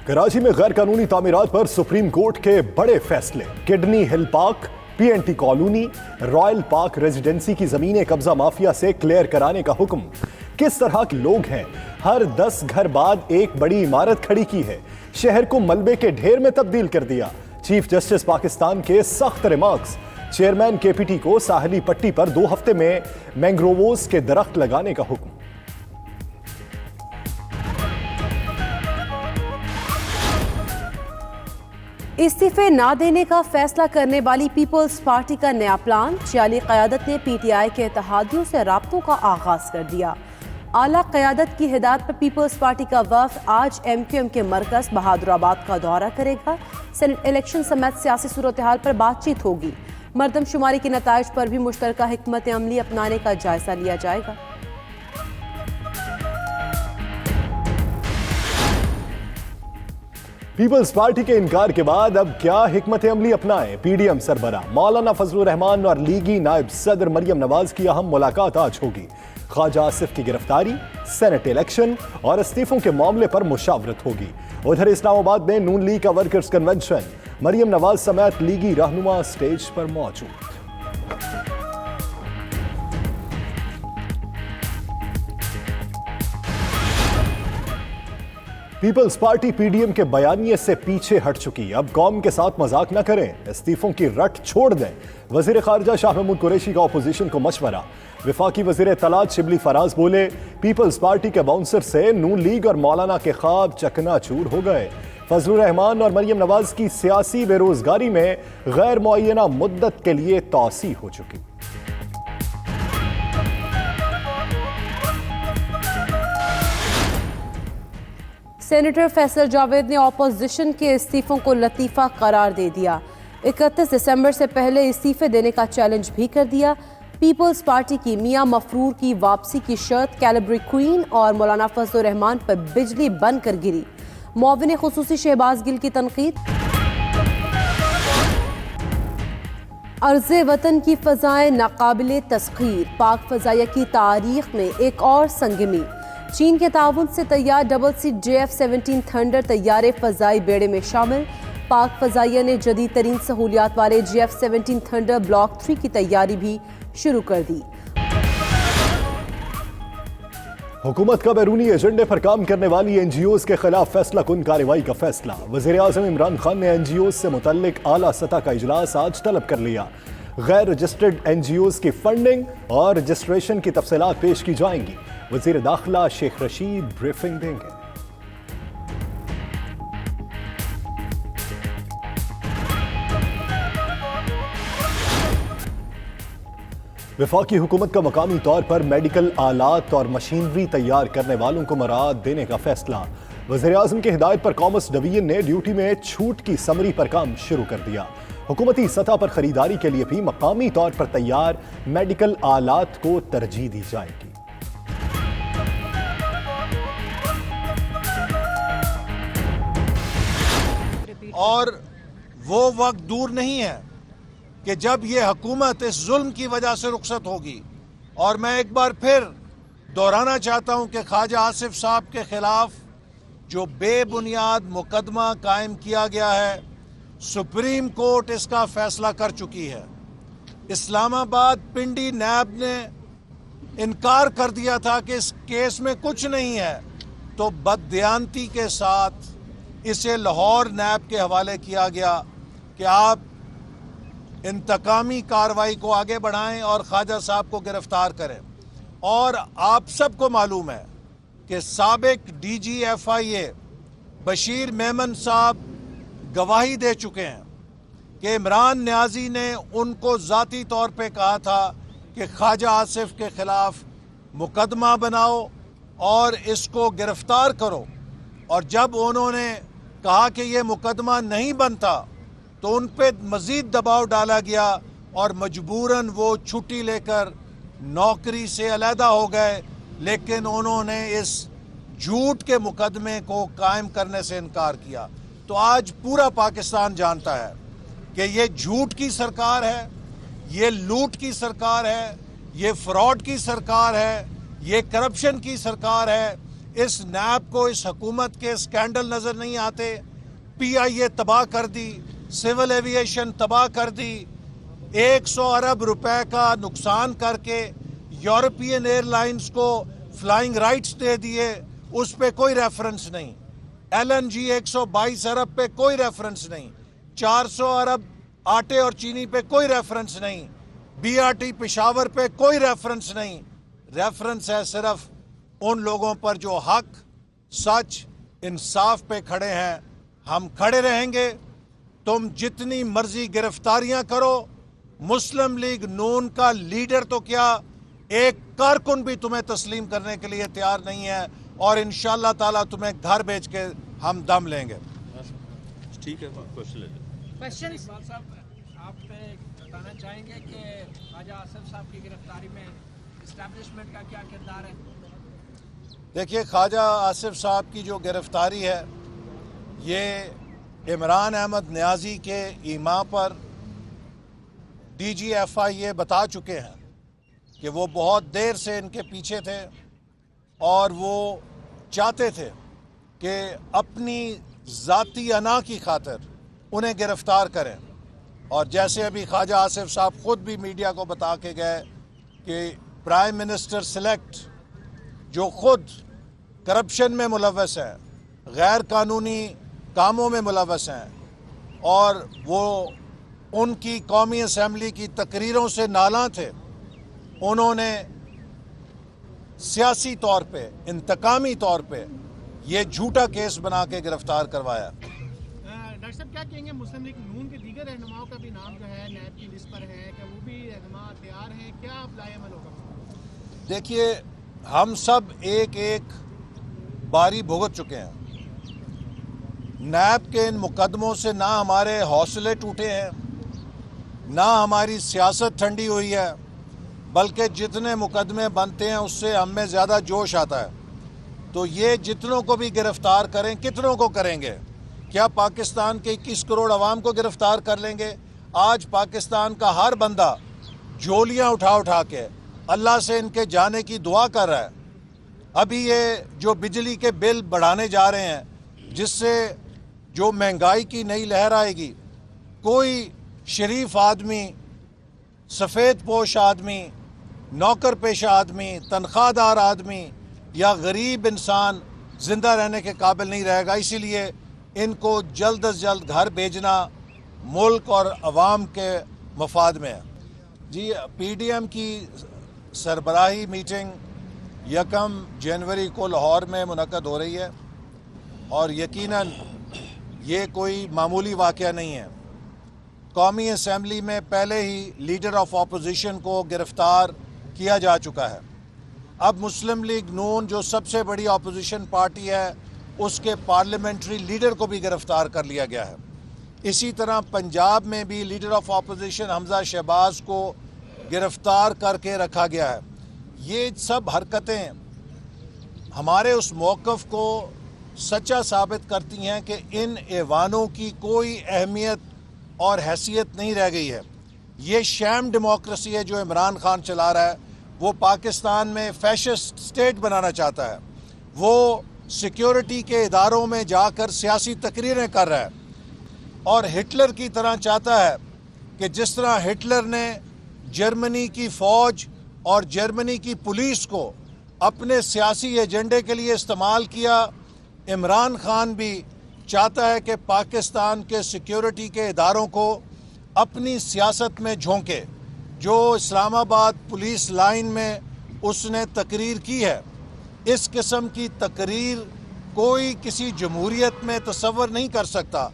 کراچی میں غیر قانونی تعمیرات پر سپریم کورٹ کے بڑے فیصلے۔ Kidney hill park, P N T colony, royal park residency کی زمینیں قبضہ مافیا سے کلیئر کرانے کا حکم۔ کس طرح کے لوگ ہیں؟ ہر 10 گھر بعد ایک بڑی عمارت کھڑی کی ہے۔ شہر کو ملبے کے ڈھیر میں تبدیل کر دیا۔ چیف جسٹس پاکستان کے سخت ریمارکس۔ چیئرمین کے پی ٹی کو ساحلی پٹی پر 2 ہفتے میں مینگرووز کے درخت لگانے کا حکم۔ استعفے نہ دینے کا فیصلہ کرنے والی پیپلز پارٹی کا نیا پلان۔ چیالی قیادت نے پی ٹی آئی کے اتحادیوں سے رابطوں کا آغاز کر دیا۔ اعلیٰ قیادت کی ہدایت پر پیپلز پارٹی کا وفد آج ایم کیو ایم کے مرکز بہادر آباد کا دورہ کرے گا۔ سینٹ الیکشن سمیت سیاسی صورتحال پر بات چیت ہوگی۔ مردم شماری کے نتائج پر بھی مشترکہ حکمت عملی اپنانے کا جائزہ لیا جائے گا۔ پیپلز پارٹی کے انکار کے بعد اب کیا حکمت عملی اپنائیں؟ پی ڈی ایم سربراہ مولانا فضل الرحمان اور لیگی نائب صدر مریم نواز کی اہم ملاقات آج ہوگی۔ خواجہ آصف کی گرفتاری، سینٹ الیکشن اور استعفوں کے معاملے پر مشاورت ہوگی۔ ادھر اسلام آباد میں نون لیگ کا ورکرز کنونشن، مریم نواز سمیت لیگی رہنما سٹیج پر موجود۔ Peoples Party P D M کے بیانیے سے پیچھے ہٹ چکی۔ اب قوم کے ساتھ مذاق نہ کریں، استعفوں کی رٹ چھوڑ دیں۔ وزیر خارجہ شاہ محمود قریشی کا اپوزیشن کو مشورہ۔ وفاقی وزیر اطلاعات شبلی فراز بولے، پیپلز پارٹی کے باؤنسر سے نون لیگ اور مولانا کے خواب چکنا چور ہو گئے۔ فضل الرحمان اور مریم نواز کی سیاسی بے روزگاری میں غیر معینہ مدت کے لیے توسیع ہو چکی۔ سینیٹر فیصل جاوید نے اپوزیشن کے استعفوں کو لطیفہ قرار دے دیا۔ 31 دسمبر سے پہلے استعفے دینے کا چیلنج بھی کر دیا۔ پیپلز پارٹی کی میاں مفرور کی واپسی کی شرط کیلبری کوئین اور مولانا فضل الرحمان پر بجلی بن کر گری۔ معاون خصوصی شہباز گل کی تنقید۔ ارض وطن کی فضائیں ناقابل تسخیر، پاک فضائیہ کی تاریخ میں ایک اور سنگمی۔ چین کے تعاون سے تیار JF-17 تھنڈر طیارے فضائی بیڑے میں شامل۔ پاک فضائیہ نے جدید ترین سہولیات والے JF-17 تھنڈر بلاک 3 کی تیاری بھی شروع کر دی۔ حکومت کا بیرونی ایجنڈے پر کام کرنے والی این جی اوز کے خلاف فیصلہ کن کارروائی کا فیصلہ۔ وزیر اعظم عمران خان نے این جی اوز سے متعلق اعلیٰ سطح کا اجلاس آج طلب کر لیا۔ غیر رجسٹرڈ این جی اوز کی فنڈنگ اور رجسٹریشن کی تفصیلات پیش کی جائیں گی۔ وزیر داخلہ شیخ رشید بریفنگ دیں گے۔ وفاقی حکومت کا مقامی طور پر میڈیکل آلات اور مشینری تیار کرنے والوں کو مراعات دینے کا فیصلہ۔ وزیر اعظم کی ہدایت پر کامرس ڈویژن نے ڈیوٹی میں چھوٹ کی سمری پر کام شروع کر دیا۔ حکومتی سطح پر خریداری کے لیے بھی مقامی طور پر تیار میڈیکل آلات کو ترجیح دی جائے گی۔ اور وہ وقت دور نہیں ہے کہ جب یہ حکومت اس ظلم کی وجہ سے رخصت ہوگی۔ اور میں ایک بار پھر دہرانا چاہتا ہوں کہ خواجہ آصف صاحب کے خلاف جو بے بنیاد مقدمہ قائم کیا گیا ہے، سپریم کورٹ اس کا فیصلہ کر چکی ہے۔ اسلام آباد پنڈی نیب نے انکار کر دیا تھا کہ اس کیس میں کچھ نہیں ہے، تو بددیانتی کے ساتھ اسے لاہور نیب کے حوالے کیا گیا کہ آپ انتقامی کارروائی کو آگے بڑھائیں اور خواجہ صاحب کو گرفتار کریں۔ اور آپ سب کو معلوم ہے کہ سابق ڈی جی ایف آئی اے بشیر میمن صاحب گواہی دے چکے ہیں کہ عمران نیازی نے ان کو ذاتی طور پہ کہا تھا کہ خواجہ آصف کے خلاف مقدمہ بناؤ اور اس کو گرفتار کرو۔ اور جب انہوں نے کہا کہ یہ مقدمہ نہیں بنتا تو ان پہ مزید دباؤ ڈالا گیا اور مجبوراً وہ چھٹی لے کر نوکری سے علیحدہ ہو گئے، لیکن انہوں نے اس جھوٹ کے مقدمے کو قائم کرنے سے انکار کیا۔ تو آج پورا پاکستان جانتا ہے کہ یہ جھوٹ کی سرکار ہے، یہ لوٹ کی سرکار ہے، یہ فراڈ کی سرکار ہے، یہ کرپشن کی سرکار ہے، اس نیب کو اس حکومت کے اسکینڈل نظر نہیں آتے؟ پی آئی اے تباہ کر دی، سول ایویشن تباہ کر دی، 100 ارب روپے کا نقصان کر کے یورپین ایئر لائنز کو فلائنگ رائٹس دے دیے، اس پہ کوئی ریفرنس نہیں۔ ایل این جی 122 ارب پہ کوئی ریفرنس نہیں، 400 ارب آٹے اور چینی پہ کوئی ریفرنس نہیں، بی آر ٹی پشاور پہ کوئی ریفرنس نہیں۔ ریفرنس ہے صرف ان لوگوں پر جو حق، سچ، انصاف پہ کھڑے ہیں۔ ہم کھڑے رہیں گے، تم جتنی مرضی گرفتاریاں کرو، مسلم لیگ نون کا لیڈر تو کیا ایک کارکن بھی تمہیں تسلیم کرنے کے لیے تیار نہیں ہے، اور انشاءاللہ تعالیٰ تمہیں گھر بھیج کے ہم دم لیں گے۔ ٹھیک ہے، کوشچن لے لیں۔ اقبال صاحب، آپ بتانا چاہیں گے کہ خواجہ آصف صاحب کی گرفتاری میں اسٹیبلشمنٹ کا کیا کردار ہے؟ دیکھیے، خواجہ آصف صاحب کی جو گرفتاری ہے، یہ عمران احمد نیازی کے ایما پر ڈی جی ایف آئی اے بتا چکے ہیں کہ وہ بہت دیر سے ان کے پیچھے تھے، اور وہ چاہتے تھے کہ اپنی ذاتی انا کی خاطر انہیں گرفتار کریں۔ اور جیسے ابھی خواجہ آصف صاحب خود بھی میڈیا کو بتا کے گئے کہ پرائم منسٹر سلیکٹ جو خود کرپشن میں ملوث ہیں، غیر قانونی کاموں میں ملوث ہیں، اور وہ ان کی قومی اسمبلی کی تقریروں سے نالاں تھے، انہوں نے سیاسی طور پہ، انتقامی طور پہ یہ جھوٹا کیس بنا کے گرفتار کروایا۔ ڈاکٹر صاحب، کیا کہیں گے مسلم لیگ نون کے دیگر رہنماؤں کا بھی نام جو ہے نیب کی لسٹ پر ہے، کہ وہ بھی رہنما تیار ہیں؟ کیا اب لائے عمل ہوگا؟ دیکھیے، ہم سب ایک ایک باری بھگت چکے ہیں۔ نیب کے ان مقدموں سے نہ ہمارے حوصلے ٹوٹے ہیں، نہ ہماری سیاست ٹھنڈی ہوئی ہے، بلکہ جتنے مقدمے بنتے ہیں اس سے ہم میں زیادہ جوش آتا ہے۔ تو یہ جتنوں کو بھی گرفتار کریں، کتنوں کو کریں گے؟ کیا پاکستان کے 21 کروڑ عوام کو گرفتار کر لیں گے؟ آج پاکستان کا ہر بندہ جھولیاں اٹھا کے اللہ سے ان کے جانے کی دعا کر رہا ہے۔ ابھی یہ جو بجلی کے بل بڑھانے جا رہے ہیں، جس سے جو مہنگائی کی نئی لہر آئے گی، کوئی شریف آدمی، سفید پوش آدمی، نوکر پیشہ آدمی، تنخواہ دار آدمی یا غریب انسان زندہ رہنے کے قابل نہیں رہے گا۔ اسی لیے ان کو جلد از جلد گھر بھیجنا ملک اور عوام کے مفاد میں ہے۔ جی، پی ڈی ایم کی سربراہی میٹنگ 1 جنوری کو لاہور میں منعقد ہو رہی ہے، اور یقیناً یہ کوئی معمولی واقعہ نہیں ہے۔ قومی اسمبلی میں پہلے ہی لیڈر آف اپوزیشن کو گرفتار کیا جا چکا ہے۔ اب مسلم لیگ نون جو سب سے بڑی اپوزیشن پارٹی ہے، اس کے پارلیمنٹری لیڈر کو بھی گرفتار کر لیا گیا ہے۔ اسی طرح پنجاب میں بھی لیڈر آف اپوزیشن حمزہ شہباز کو گرفتار کر کے رکھا گیا ہے۔ یہ سب حرکتیں ہمارے اس موقف کو سچا ثابت کرتی ہیں کہ ان ایوانوں کی کوئی اہمیت اور حیثیت نہیں رہ گئی ہے۔ یہ شیم ڈیموکریسی ہے جو عمران خان چلا رہا ہے۔ وہ پاکستان میں فیشسٹ سٹیٹ بنانا چاہتا ہے۔ وہ سیکیورٹی کے اداروں میں جا کر سیاسی تقریریں کر رہا ہے، اور ہٹلر کی طرح چاہتا ہے کہ جس طرح ہٹلر نے جرمنی کی فوج اور جرمنی کی پولیس کو اپنے سیاسی ایجنڈے کے لیے استعمال کیا، عمران خان بھی چاہتا ہے کہ پاکستان کے سیکیورٹی کے اداروں کو اپنی سیاست میں جھونکے۔ جو اسلام آباد پولیس لائن میں اس نے تقریر کی ہے، اس قسم کی تقریر کوئی کسی جمہوریت میں تصور نہیں کر سکتا۔